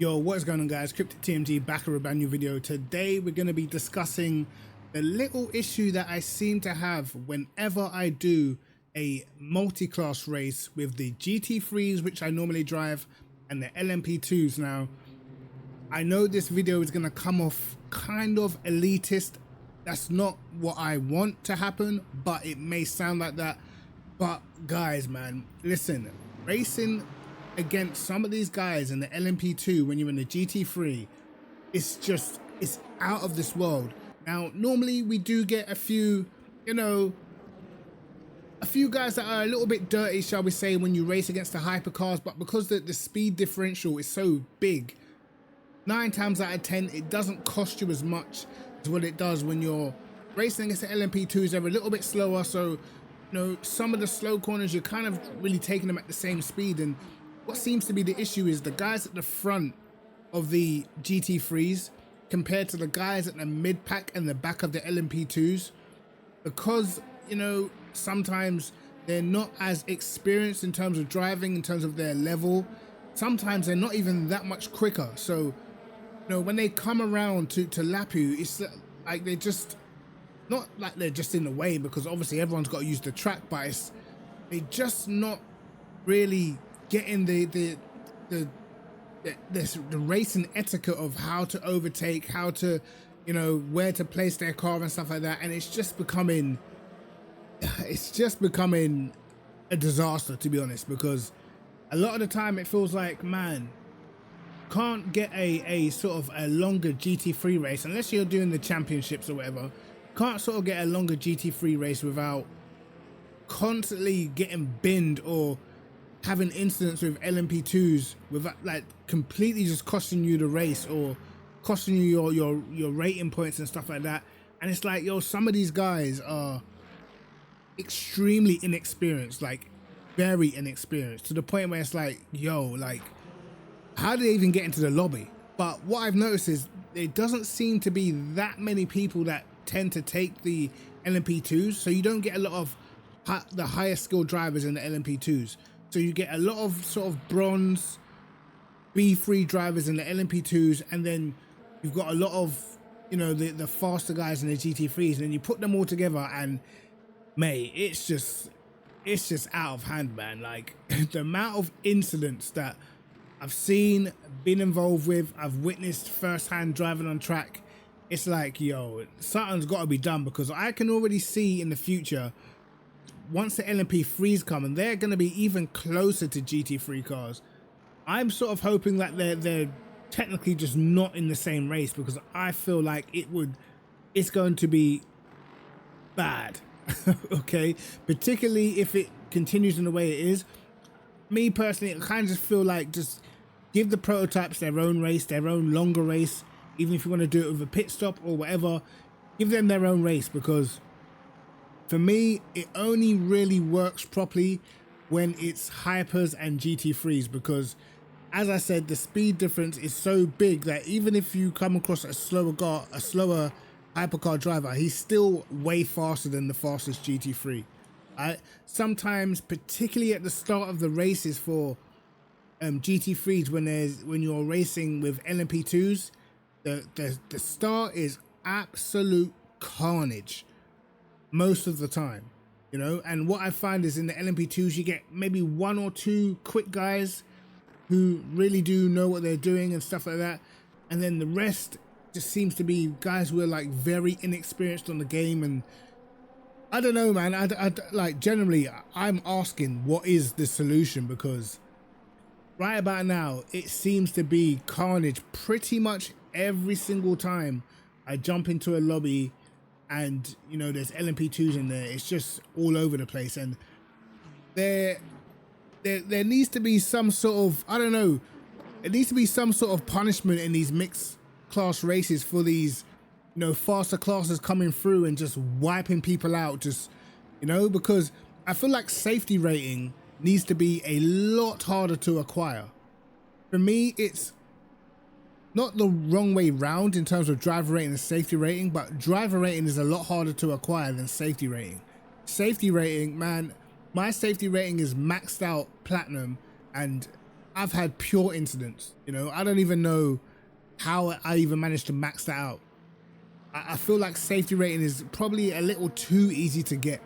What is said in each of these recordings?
Yo, what is going on, guys? KrypticTMG back with a brand new video. Today we're going to be discussing the little issue that I seem to have whenever I do a multi-class race with the GT3s, which I normally drive, and the LMP2s. Now, I know this video is going to come off kind of elitist. That's not what I want to happen, but it may sound like that. But guys, man, listen, racing against some of these guys in the LMP2 when you're in the GT3, it's out of this world. Now, normally we do get a few, a few guys that are a little bit dirty, shall we say, when you race against the hypercars, but because the speed differential is so big, 9 times out of 10, it doesn't cost you as much as what it does when you're racing against the LMP2s. They're a little bit slower, so some of the slow corners, you're kind of really taking them at the same speed. And what seems to be the issue is the guys at the front of the GT3s compared to the guys at the mid pack and the back of the LMP2s, because sometimes they're not as experienced in terms of driving, in terms of their level. Sometimes they're not even that much quicker. So when they come around to lap you, it's like they're just not like they're just in the way, because obviously everyone's got to use the track, but they're just not really getting the racing etiquette of how to overtake, how to where to place their car and stuff like that. And it's just becoming a disaster, to be honest, because a lot of the time it feels like, man, can't get a sort of a longer GT3 race unless you're doing the championships or whatever. Can't sort of get a longer GT3 race without constantly getting binned or having incidents with LMP2s without like completely just costing you the race or costing you your rating points and stuff like that. And it's like, some of these guys are extremely inexperienced, like very inexperienced, to the point where it's like, how do they even get into the lobby? But what I've noticed is there doesn't seem to be that many people that tend to take the LMP2s, so you don't get a lot of the higher skill drivers in the LMP2s. So you get a lot of sort of bronze B3 drivers in the LMP2s, and then you've got a lot of the faster guys in the GT3s, and then you put them all together, and mate, it's just out of hand, man. Like the amount of incidents that I've seen, been involved with, I've witnessed firsthand driving on track. It's like, something's got to be done, because I can already see in the future, once the LMP3s come, and they're going to be even closer to GT3 cars, I'm sort of hoping that they're technically just not in the same race, because I feel like it's going to be bad. Okay, particularly if it continues in the way it is. Me personally, I kind of just feel like just give the prototypes their own race, their own longer race. Even if you want to do it with a pit stop or whatever, give them their own race, because for me, it only really works properly when it's hypers and GT3s, because as I said, the speed difference is so big that even if you come across a slower hypercar driver, he's still way faster than the fastest GT3. Sometimes, particularly at the start of the races for GT3s, when you're racing with LMP2s, the start is absolute carnage most of the time, and what I find is in the LMP2s you get maybe 1 or 2 quick guys who really do know what they're doing and stuff like that, and then the rest just seems to be guys who are like very inexperienced on the game. And I don't know, man. I like, generally I'm asking, what is the solution? Because right about now it seems to be carnage pretty much every single time I jump into a lobby, and there's LMP2s in there. It's just all over the place, and there needs to be some sort of, I don't know, it needs to be some sort of punishment in these mixed class races for these faster classes coming through and just wiping people out, just because I feel like safety rating needs to be a lot harder to acquire. For me, it's not the wrong way round in terms of driver rating and safety rating, but driver rating is a lot harder to acquire than safety rating. Safety rating, man, my safety rating is maxed out platinum, and I've had pure incidents. You know, I don't even know how I even managed to max that out. I feel like safety rating is probably a little too easy to get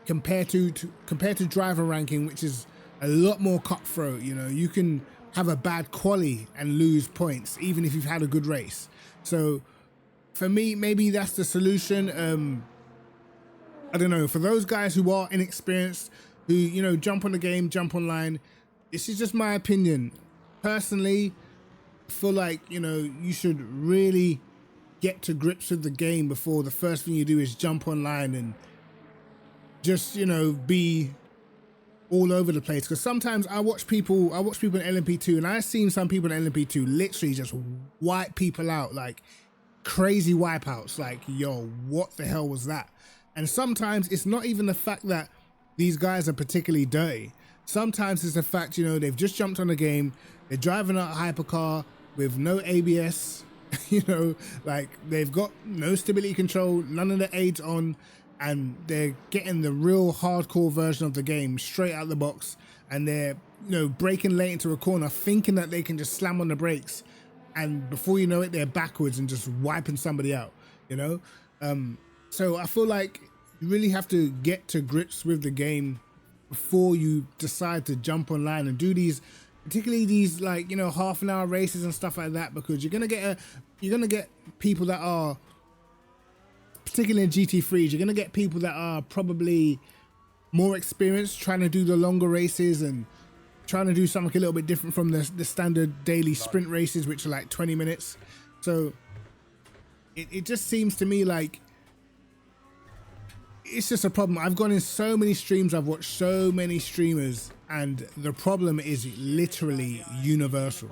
compared to driver ranking, which is a lot more cutthroat. You know, you can have a bad quali and lose points even if you've had a good race. So for me, maybe that's the solution. I don't know, for those guys who are inexperienced, who, you know, jump on the game, jump online, this is just my opinion. Personally, I feel like, you know, you should really get to grips with the game before the first thing you do is jump online and just, you know, be all over the place. Because sometimes I watch people in LMP2, and I've seen some people in LMP2 literally just wipe people out, like crazy wipeouts. Like, yo, what the hell was that? And sometimes it's not even the fact that these guys are particularly dirty. Sometimes it's the fact, you know, they've just jumped on the game, they're driving a hypercar with no ABS, you know, like they've got no stability control, none of the aids on, and they're getting the real hardcore version of the game straight out the box, and they're, you know, braking late into a corner thinking that they can just slam on the brakes, and before you know it, they're backwards and just wiping somebody out, you know. So I feel like you really have to get to grips with the game before you decide to jump online and do these, particularly these, like, you know, half an hour races and stuff like that, because you're gonna get people that are, particularly in GT3s, you're gonna get people that are probably more experienced trying to do the longer races and trying to do something a little bit different from the standard daily sprint races, which are like 20 minutes. So it just seems to me like it's just a problem. I've gone in so many streams, I've watched so many streamers, and the problem is literally universal.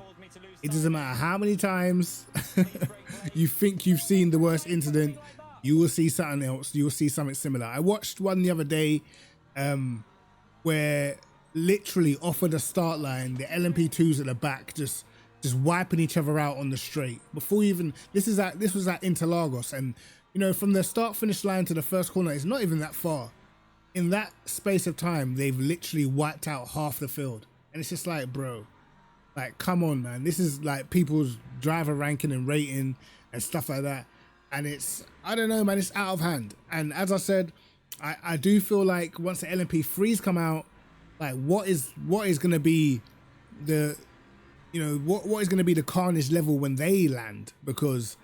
It doesn't matter how many times you think you've seen the worst incident, you will see something else. You will see something similar. I watched one the other day where literally off of the start line, the LMP2s at the back just wiping each other out on the straight. Before even, this was at Interlagos, and you know, from the start finish line to the first corner, it's not even that far. In that space of time, they've literally wiped out half the field. And it's just like, bro, like, come on, man. This is like people's driver ranking and rating and stuff like that. And it's, I don't know, man, it's out of hand. And as I said, I do feel like once the LMP3s come out, like what is going to be the, you know, what is going to be the carnage level when they land? Because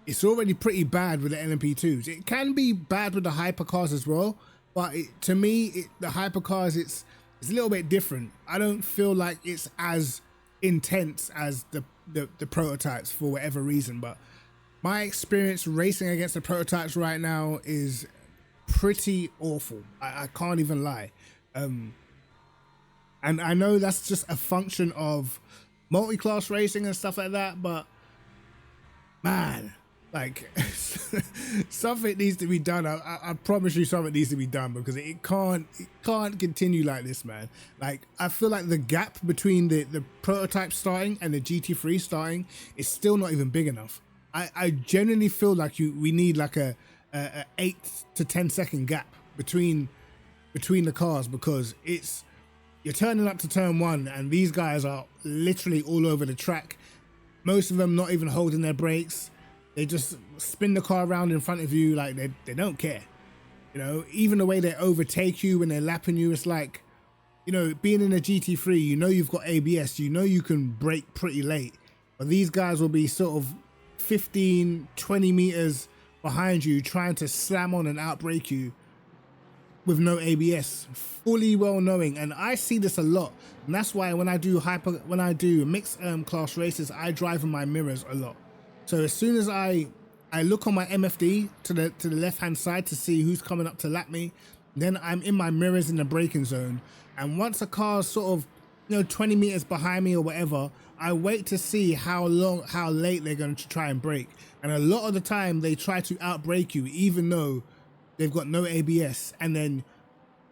it's already pretty bad with the LMP2s. It can be bad with the hypercars as well, but to me, the hypercars, it's a little bit different. I don't feel like it's as intense as the prototypes for whatever reason, but my experience racing against the prototypes right now is pretty awful. I can't even lie. And I know that's just a function of multi-class racing and stuff like that, but man, like something needs to be done. I promise you something needs to be done, because it can't continue like this, man. Like, I feel like the gap between the prototype starting and the GT3 starting is still not even big enough. I genuinely feel like we need like a 8 to 10 second gap between the cars, because you're turning up to turn one and these guys are literally all over the track. Most of them not even holding their brakes. They just spin the car around in front of you like they don't care. You know, even the way they overtake you when they're lapping you, it's like, you know, being in a GT3, you know you've got ABS, you know you can brake pretty late. But these guys will be sort of 15, 20 meters behind you trying to slam on and outbrake you with no ABS, fully well knowing. And I see this a lot. And that's why when I do mixed class races, I drive in my mirrors a lot. So as soon as I look on my MFD to the left hand side to see who's coming up to lap me, then I'm in my mirrors in the braking zone. And once a car's sort of, you know, 20 meters behind me or whatever, I wait to see how late they're going to try and brake. And a lot of the time they try to outbrake you even though they've got no ABS. And then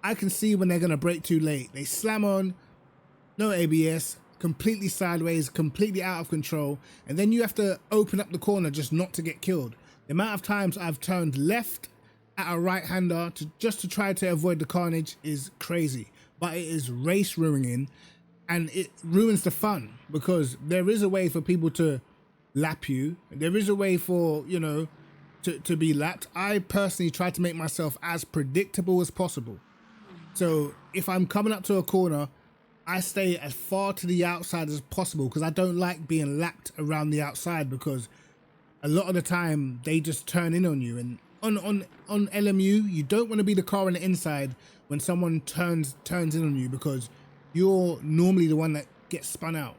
I can see when they're going to brake too late. They slam on, no ABS, completely sideways, completely out of control, and then you have to open up the corner just not to get killed. The amount of times I've turned left at a right-hander just to try to avoid the carnage is crazy, but it is race ruining, and it ruins the fun, because there is a way for people to lap you. There is a way for, you know, to be lapped. I personally try to make myself as predictable as possible. So if I'm coming up to a corner, I stay as far to the outside as possible, because I don't like being lapped around the outside, because a lot of the time they just turn in on you. And on LMU, you don't want to be the car on the inside when someone turns in on you, because you're normally the one that gets spun out.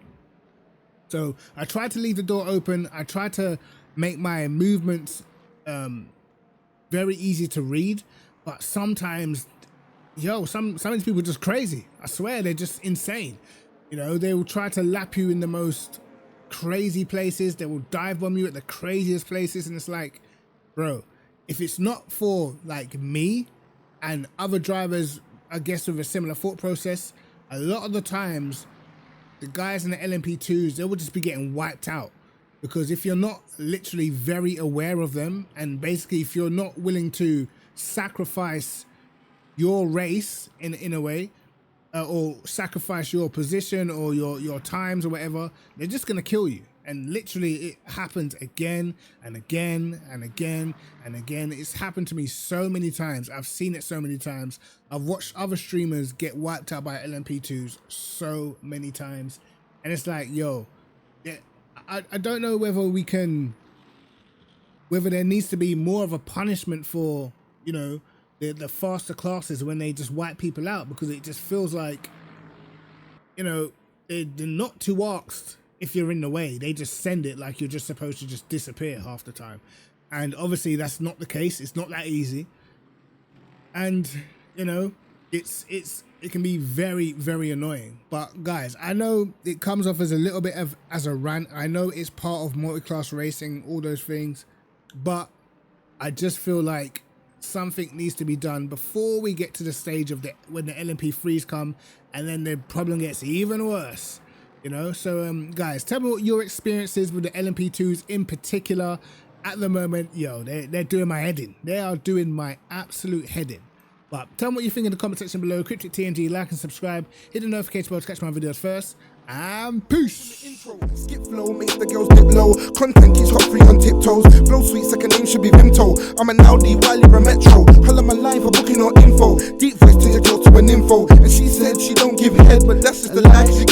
So I try to leave the door open. I try to make my movements very easy to read, but sometimes, some of these people are just crazy. I swear, they're just insane. You know, they will try to lap you in the most crazy places. They will dive bomb you at the craziest places, and it's like, bro, if it's not for like me and other drivers, I guess, with a similar thought process, a lot of the times the guys in the LMP2s, they will just be getting wiped out. Because if you're not literally very aware of them, and basically if you're not willing to sacrifice your race in a way, or sacrifice your position or your times or whatever, they're just gonna kill you. And literally it happens again and again and again and again. It's happened to me so many times. I've seen it so many times. I've watched other streamers get wiped out by LMP2s so many times. And it's like, yo, I don't know whether there needs to be more of a punishment for, you know, the faster classes when they just wipe people out, because it just feels like, you know, they're not too asked if you're in the way. They just send it like you're just supposed to just disappear half the time. And obviously that's not the case. It's not that easy. And, you know, it can be very, very annoying. But guys, I know it comes off as a little bit of as a rant. I know it's part of multi-class racing, all those things, but I just feel like something needs to be done before we get to the stage of when the LMP3s come, and then the problem gets even worse. You know, so guys, tell me what your experiences with the LMP2s in particular at the moment. Yo, they're doing my head in. They are doing my absolute head in. But tell me what you think in the comment section below. KrypticTMG, like and subscribe. Hit the notification bell to catch my videos first. And peace. Skip flow makes the girls dip low. Content keeps hot free on tiptoes. Flow sweet, second name should be Vimto. I'm an Audi, Wiley, a Metro. Holla my line for booking or info. Deep voice to your girl to an info. And she said she don't give head, but that's just the life she